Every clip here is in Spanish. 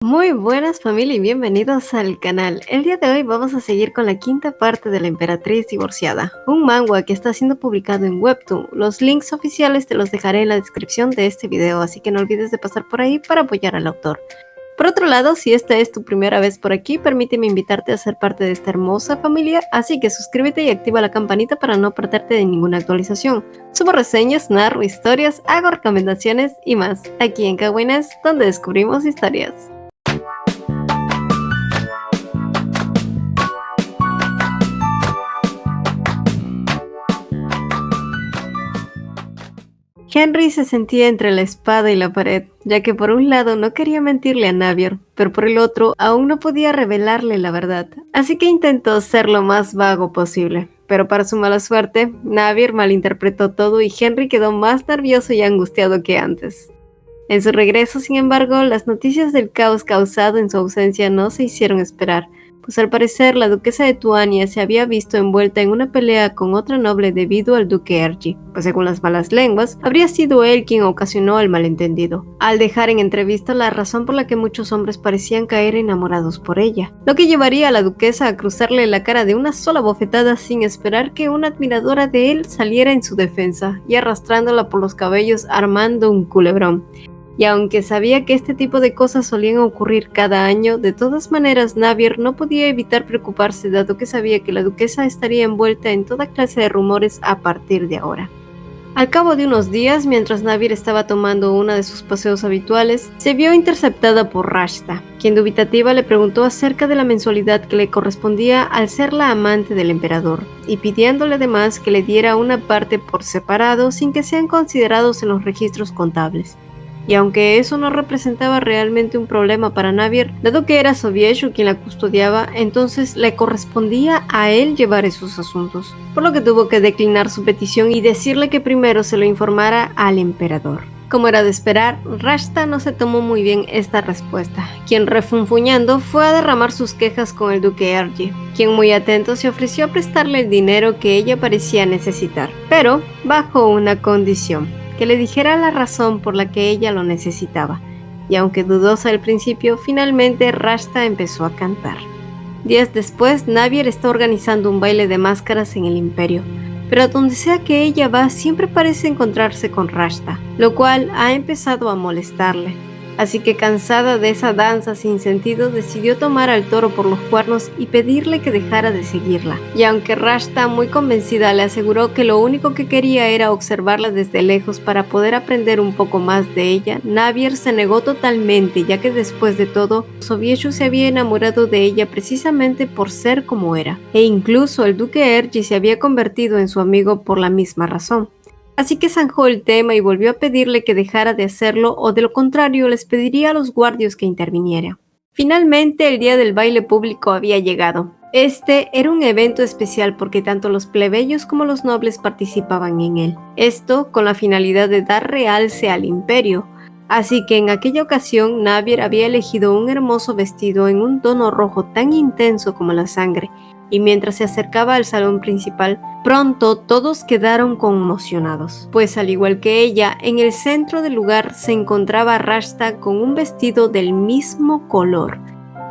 Muy buenas familia y bienvenidos al canal. El día de hoy vamos a seguir con la quinta parte de La Emperatriz Divorciada, un manga que está siendo publicado en Webtoon. Los links oficiales te los dejaré en la descripción de este video, así que no olvides de pasar por ahí para apoyar al autor. Por otro lado, si esta es tu primera vez por aquí, permíteme invitarte a ser parte de esta hermosa familia, así que suscríbete y activa la campanita para no perderte de ninguna actualización. Subo reseñas, narro historias, hago recomendaciones y más, aquí en Kawines, donde descubrimos historias. Henry se sentía entre la espada y la pared, ya que por un lado no quería mentirle a Navier, pero por el otro aún no podía revelarle la verdad, así que intentó ser lo más vago posible. Pero para su mala suerte, Navier malinterpretó todo y Henry quedó más nervioso y angustiado que antes. En su regreso, sin embargo, las noticias del caos causado en su ausencia no se hicieron esperar, pues al parecer la duquesa de Tuania se había visto envuelta en una pelea con otra noble debido al duque Ergi, pues según las malas lenguas, habría sido él quien ocasionó el malentendido, al dejar en entrevista la razón por la que muchos hombres parecían caer enamorados por ella, lo que llevaría a la duquesa a cruzarle la cara de una sola bofetada sin esperar que una admiradora de él saliera en su defensa y arrastrándola por los cabellos armando un culebrón. Y aunque sabía que este tipo de cosas solían ocurrir cada año, de todas maneras Navier no podía evitar preocuparse dado que sabía que la duquesa estaría envuelta en toda clase de rumores a partir de ahora. Al cabo de unos días, mientras Navier estaba tomando uno de sus paseos habituales, se vio interceptada por Rashta, quien dubitativa le preguntó acerca de la mensualidad que le correspondía al ser la amante del emperador, y pidiéndole además que le diera una parte por separado sin que sean considerados en los registros contables. Y aunque eso no representaba realmente un problema para Navier, dado que era Sobieshu quien la custodiaba, entonces le correspondía a él llevar esos asuntos, por lo que tuvo que declinar su petición y decirle que primero se lo informara al emperador. Como era de esperar, Rashta no se tomó muy bien esta respuesta, quien refunfuñando fue a derramar sus quejas con el duque Ergi, quien muy atento se ofreció a prestarle el dinero que ella parecía necesitar, pero bajo una condición: que le dijera la razón por la que ella lo necesitaba, y aunque dudosa al principio, finalmente Rashta empezó a cantar. Días después, Navier está organizando un baile de máscaras en el Imperio, pero donde sea que ella va siempre parece encontrarse con Rashta, lo cual ha empezado a molestarle. Así que cansada de esa danza sin sentido, decidió tomar al toro por los cuernos y pedirle que dejara de seguirla. Y aunque Rashta, muy convencida, le aseguró que lo único que quería era observarla desde lejos para poder aprender un poco más de ella, Navier se negó totalmente, ya que después de todo, Sobieshu se había enamorado de ella precisamente por ser como era, e incluso el duque Ergi se había convertido en su amigo por la misma razón. Así que zanjó el tema y volvió a pedirle que dejara de hacerlo o de lo contrario les pediría a los guardias que interviniera. Finalmente el día del baile público había llegado. Este era un evento especial porque tanto los plebeyos como los nobles participaban en él. Esto con la finalidad de dar realce al imperio. Así que en aquella ocasión Navier había elegido un hermoso vestido en un tono rojo tan intenso como la sangre, y mientras se acercaba al salón principal, pronto todos quedaron conmocionados, pues al igual que ella, en el centro del lugar se encontraba Rashta con un vestido del mismo color,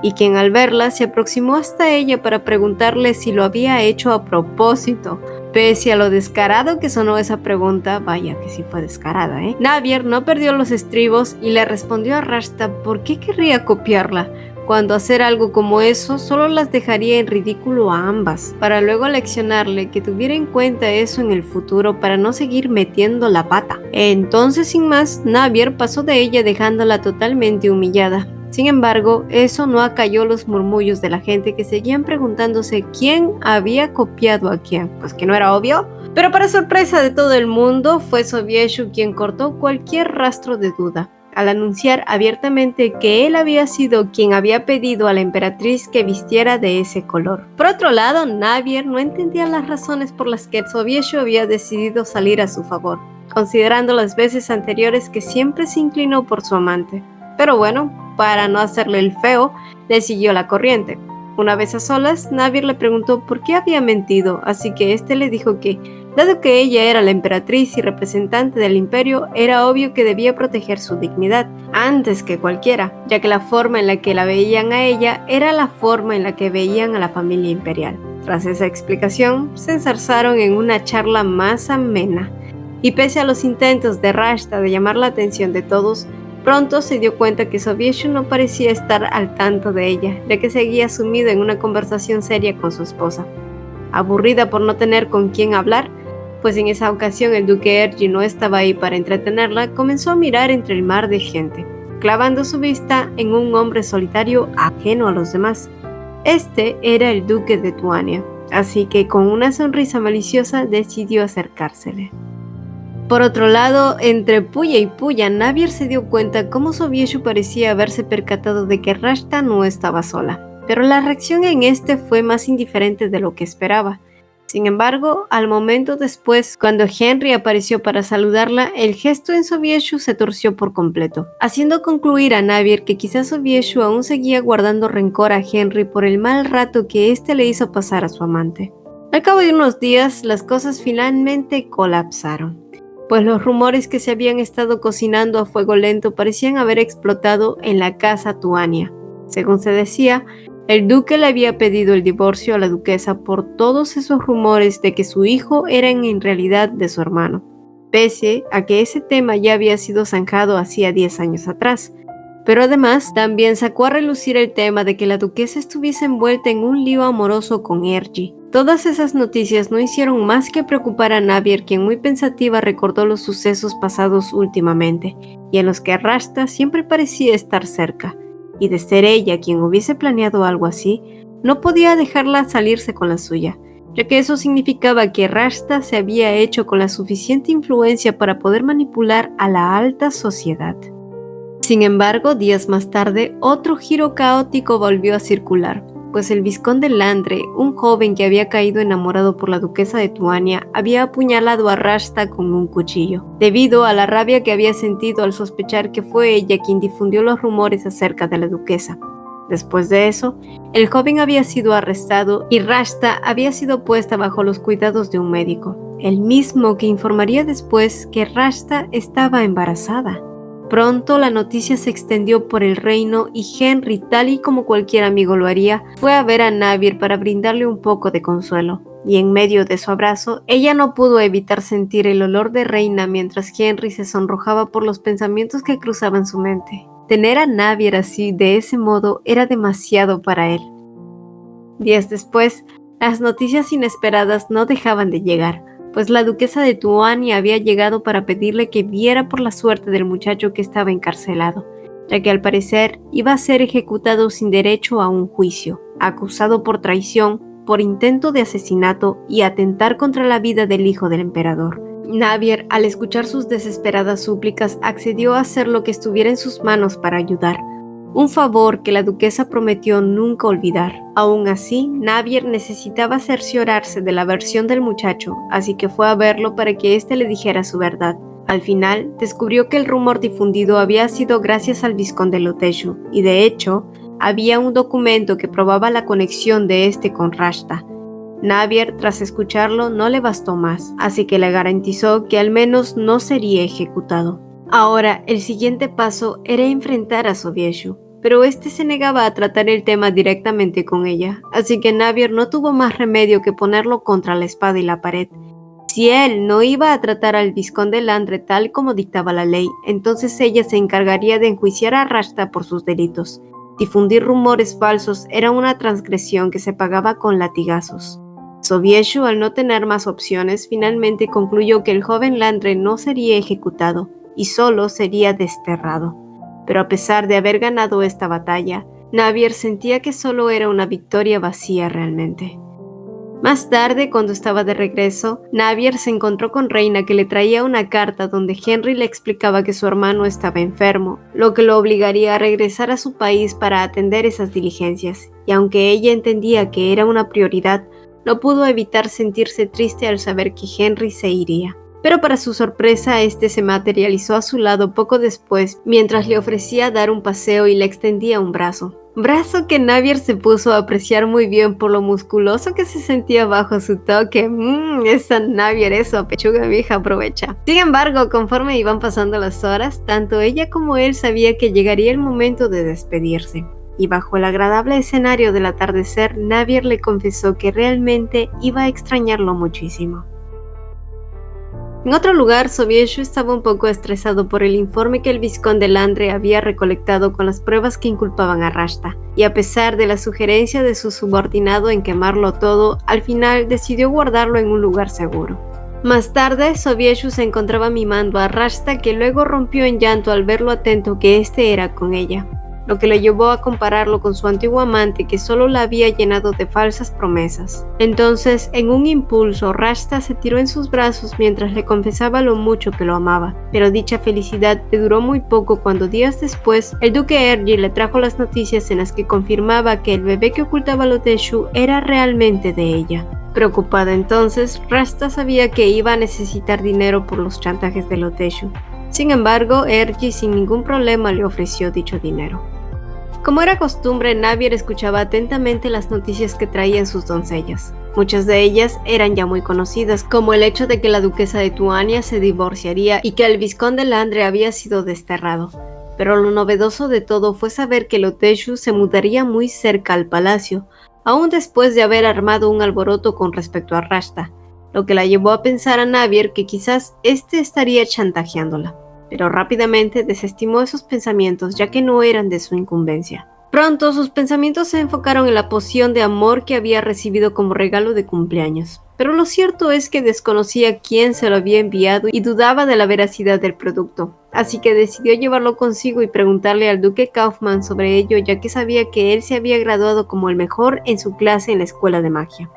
y quien al verla se aproximó hasta ella para preguntarle si lo había hecho a propósito. Pese a lo descarado que sonó esa pregunta, vaya que sí fue descarada, Navier no perdió los estribos y le respondió a Rashta por qué querría copiarla, cuando hacer algo como eso solo las dejaría en ridículo a ambas, para luego leccionarle que tuviera en cuenta eso en el futuro para no seguir metiendo la pata. Entonces, sin más, Navier pasó de ella dejándola totalmente humillada. Sin embargo, eso no acalló los murmullos de la gente que seguían preguntándose quién había copiado a quién, pues que no era obvio. Pero para sorpresa de todo el mundo, fue Sobieshu quien cortó cualquier rastro de duda, al anunciar abiertamente que él había sido quien había pedido a la emperatriz que vistiera de ese color. Por otro lado, Navier no entendía las razones por las que Sobieshu había decidido salir a su favor, considerando las veces anteriores que siempre se inclinó por su amante. Pero bueno, para no hacerle el feo, le siguió la corriente. Una vez a solas, Navir le preguntó por qué había mentido, así que este le dijo que, dado que ella era la emperatriz y representante del imperio, era obvio que debía proteger su dignidad antes que cualquiera, ya que la forma en la que la veían a ella era la forma en la que veían a la familia imperial. Tras esa explicación, se enzarzaron en una charla más amena, y pese a los intentos de Rashta de llamar la atención de todos, pronto se dio cuenta que Sobieshu no parecía estar al tanto de ella, ya que seguía sumido en una conversación seria con su esposa. Aburrida por no tener con quién hablar, pues en esa ocasión el duque Ergi no estaba ahí para entretenerla, comenzó a mirar entre el mar de gente, clavando su vista en un hombre solitario ajeno a los demás. Este era el duque de Tuania, así que con una sonrisa maliciosa decidió acercársele. Por otro lado, entre puya y puya, Navir se dio cuenta cómo Sobieshu parecía haberse percatado de que Rashta no estaba sola, pero la reacción en este fue más indiferente de lo que esperaba. Sin embargo, al momento después, cuando Henry apareció para saludarla, el gesto en Sobieshu se torció por completo, haciendo concluir a Navir que quizás Sobieshu aún seguía guardando rencor a Henry por el mal rato que éste le hizo pasar a su amante. Al cabo de unos días, las cosas finalmente colapsaron, pues los rumores que se habían estado cocinando a fuego lento parecían haber explotado en la casa Tuania. Según se decía, el duque le había pedido el divorcio a la duquesa por todos esos rumores de que su hijo era en realidad de su hermano, pese a que ese tema ya había sido zanjado hacía 10 años atrás. Pero además también sacó a relucir el tema de que la duquesa estuviese envuelta en un lío amoroso con Ergi. Todas esas noticias no hicieron más que preocupar a Navir, quien muy pensativa recordó los sucesos pasados últimamente, y en los que Rashta siempre parecía estar cerca, y de ser ella quien hubiese planeado algo así, no podía dejarla salirse con la suya, ya que eso significaba que Rashta se había hecho con la suficiente influencia para poder manipular a la alta sociedad. Sin embargo, días más tarde, otro giro caótico volvió a circular, pues el vizconde Landre, un joven que había caído enamorado por la duquesa de Tuania, había apuñalado a Rashta con un cuchillo, debido a la rabia que había sentido al sospechar que fue ella quien difundió los rumores acerca de la duquesa. Después de eso, el joven había sido arrestado y Rashta había sido puesta bajo los cuidados de un médico, el mismo que informaría después que Rashta estaba embarazada. Pronto la noticia se extendió por el reino y Henry, tal y como cualquier amigo lo haría, fue a ver a Navir para brindarle un poco de consuelo. Y en medio de su abrazo, ella no pudo evitar sentir el olor de reina mientras Henry se sonrojaba por los pensamientos que cruzaban su mente. Tener a Navir así, de ese modo, era demasiado para él. Días después, las noticias inesperadas no dejaban de llegar, pues la duquesa de Tuania había llegado para pedirle que viera por la suerte del muchacho que estaba encarcelado, ya que al parecer iba a ser ejecutado sin derecho a un juicio, acusado por traición, por intento de asesinato y atentar contra la vida del hijo del emperador. Navir, al escuchar sus desesperadas súplicas, accedió a hacer lo que estuviera en sus manos para ayudar, un favor que la duquesa prometió nunca olvidar. Aún así, Navir necesitaba cerciorarse de la versión del muchacho, así que fue a verlo para que éste le dijera su verdad. Al final, descubrió que el rumor difundido había sido gracias al vizconde Loteshu, y de hecho, había un documento que probaba la conexión de este con Rashta. Navir, tras escucharlo, no le bastó más, así que le garantizó que al menos no sería ejecutado. Ahora, el siguiente paso era enfrentar a Sobieshu, pero este se negaba a tratar el tema directamente con ella, así que Navir no tuvo más remedio que ponerlo contra la espada y la pared. Si él no iba a tratar al vizconde Landre tal como dictaba la ley, entonces ella se encargaría de enjuiciar a Rashta por sus delitos. Difundir rumores falsos era una transgresión que se pagaba con latigazos. Sobieshu, al no tener más opciones, finalmente concluyó que el joven Landre no sería ejecutado y solo sería desterrado. Pero a pesar de haber ganado esta batalla, Navir sentía que solo era una victoria vacía realmente. Más tarde, cuando estaba de regreso, Navir se encontró con Reina, que le traía una carta donde Henry le explicaba que su hermano estaba enfermo, lo que lo obligaría a regresar a su país para atender esas diligencias, y aunque ella entendía que era una prioridad, no pudo evitar sentirse triste al saber que Henry se iría. Pero para su sorpresa, este se materializó a su lado poco después, mientras le ofrecía dar un paseo y le extendía un brazo. Brazo que Navier se puso a apreciar muy bien por lo musculoso que se sentía bajo su toque. Esa Navier, eso, pechuga vieja, aprovecha. Sin embargo, conforme iban pasando las horas, tanto ella como él sabía que llegaría el momento de despedirse. Y bajo el agradable escenario del atardecer, Navier le confesó que realmente iba a extrañarlo muchísimo. En otro lugar, Sobieshu estaba un poco estresado por el informe que el vizconde Landre había recolectado con las pruebas que inculpaban a Rashta, y a pesar de la sugerencia de su subordinado en quemarlo todo, al final decidió guardarlo en un lugar seguro. Más tarde, Sobieshu se encontraba mimando a Rashta, que luego rompió en llanto al ver lo atento que éste era con ella, lo que le llevó a compararlo con su antiguo amante que solo la había llenado de falsas promesas. Entonces, en un impulso, Rashta se tiró en sus brazos mientras le confesaba lo mucho que lo amaba, pero dicha felicidad le duró muy poco cuando días después, el duque Ergi le trajo las noticias en las que confirmaba que el bebé que ocultaba Loteshu era realmente de ella. Preocupada entonces, Rashta sabía que iba a necesitar dinero por los chantajes de Loteshu. Sin embargo, Ergi sin ningún problema le ofreció dicho dinero. Como era costumbre, Navier escuchaba atentamente las noticias que traían sus doncellas. Muchas de ellas eran ya muy conocidas, como el hecho de que la duquesa de Tuania se divorciaría y que el vizconde Landre había sido desterrado. Pero lo novedoso de todo fue saber que Loteshu se mudaría muy cerca al palacio, aún después de haber armado un alboroto con respecto a Rashta, lo que la llevó a pensar a Navier que quizás éste estaría chantajeándola. Pero rápidamente desestimó esos pensamientos ya que no eran de su incumbencia. Pronto sus pensamientos se enfocaron en la poción de amor que había recibido como regalo de cumpleaños. Pero lo cierto es que desconocía quién se lo había enviado y dudaba de la veracidad del producto. Así que decidió llevarlo consigo y preguntarle al duque Kaufmann sobre ello, ya que sabía que él se había graduado como el mejor en su clase en la escuela de magia.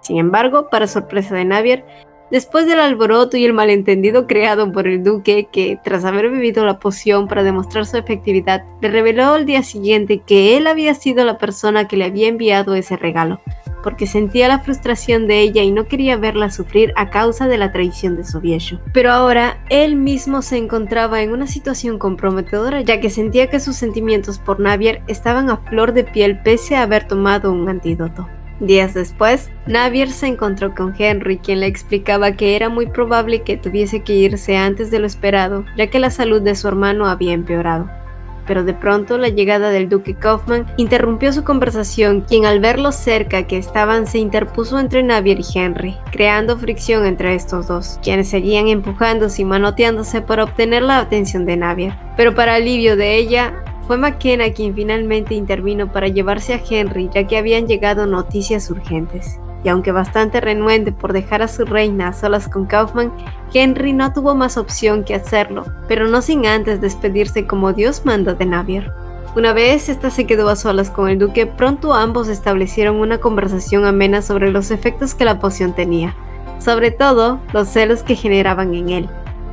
Sin embargo, para sorpresa de Navier, después del alboroto y el malentendido creado por el duque, que tras haber bebido la poción para demostrar su efectividad, le reveló al día siguiente que él había sido la persona que le había enviado ese regalo, porque sentía la frustración de ella y no quería verla sufrir a causa de la traición de Sobieshu. Pero ahora, él mismo se encontraba en una situación comprometedora, ya que sentía que sus sentimientos por Navier estaban a flor de piel pese a haber tomado un antídoto. Días después, Navier se encontró con Henry, quien le explicaba que era muy probable que tuviese que irse antes de lo esperado, ya que la salud de su hermano había empeorado. Pero de pronto la llegada del duque Kaufmann interrumpió su conversación, quien al ver lo cerca que estaban se interpuso entre Navier y Henry, creando fricción entre estos dos, quienes seguían empujándose y manoteándose para obtener la atención de Navier. Pero para alivio de ella, fue McKenna quien finalmente intervino para llevarse a Henry, ya que habían llegado noticias urgentes. Y aunque bastante renuente por dejar a su reina a solas con Kaufmann, Henry no tuvo más opción que hacerlo, pero no sin antes despedirse como Dios manda de Navier. Una vez esta se quedó a solas con el duque, pronto ambos establecieron una conversación amena sobre los efectos que la poción tenía, sobre todo los celos que generaban en él.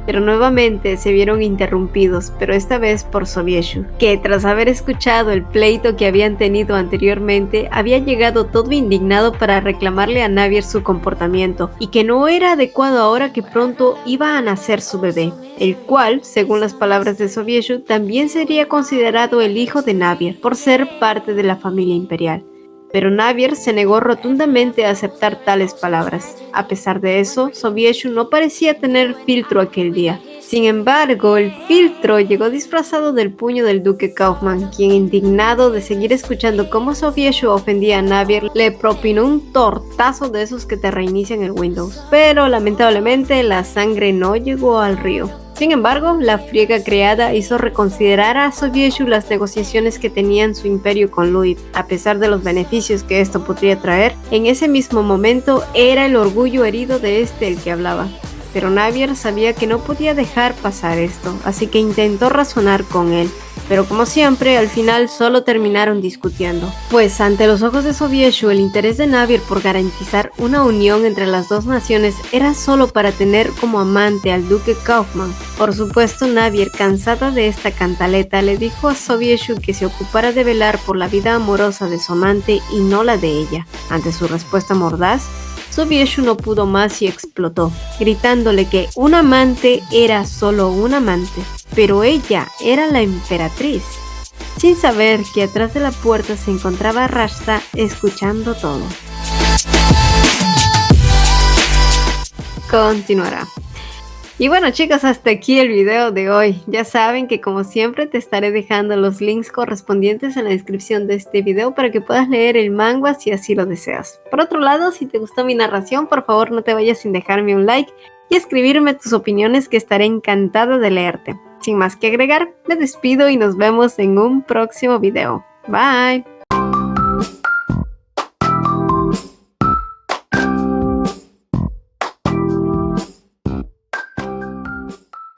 Pero nuevamente se vieron interrumpidos, pero esta vez por Sobieshu, que tras haber escuchado el pleito que habían tenido anteriormente, había llegado todo indignado para reclamarle a Navier su comportamiento, y que no era adecuado ahora que pronto iba a nacer su bebé, el cual, según las palabras de Sobieshu, también sería considerado el hijo de Navier, por ser parte de la familia imperial. Pero Navier se negó rotundamente a aceptar tales palabras. A pesar de eso, Sobieshu no parecía tener filtro aquel día. Sin embargo, el filtro llegó disfrazado del puño del duque Kaufmann, quien, indignado de seguir escuchando cómo Sobieshu ofendía a Navier, le propinó un tortazo de esos que te reinician el Windows. Pero lamentablemente la sangre no llegó al río. Sin embargo, la friega creada hizo reconsiderar a Sobieshu las negociaciones que tenía en su imperio con Louis. A pesar de los beneficios que esto podría traer, en ese mismo momento era el orgullo herido de este el que hablaba. Pero Navier sabía que no podía dejar pasar esto, así que intentó razonar con él. Pero como siempre, al final solo terminaron discutiendo. Pues ante los ojos de Sobieshu, el interés de Navier por garantizar una unión entre las dos naciones era solo para tener como amante al duque Kaufmann. Por supuesto, Navier, cansada de esta cantaleta, le dijo a Sobieshu que se ocupara de velar por la vida amorosa de su amante y no la de ella. Ante su respuesta mordaz, Sobieshu no pudo más y explotó, gritándole que un amante era solo un amante, pero ella era la emperatriz, sin saber que atrás de la puerta se encontraba Rashta escuchando todo. Continuará. Y bueno chicos, hasta aquí el video de hoy. Ya saben que como siempre te estaré dejando los links correspondientes en la descripción de este video para que puedas leer el manga si así lo deseas. Por otro lado, si te gustó mi narración, por favor no te vayas sin dejarme un like y escribirme tus opiniones, que estaré encantada de leerte. Sin más que agregar, me despido y nos vemos en un próximo video. Bye.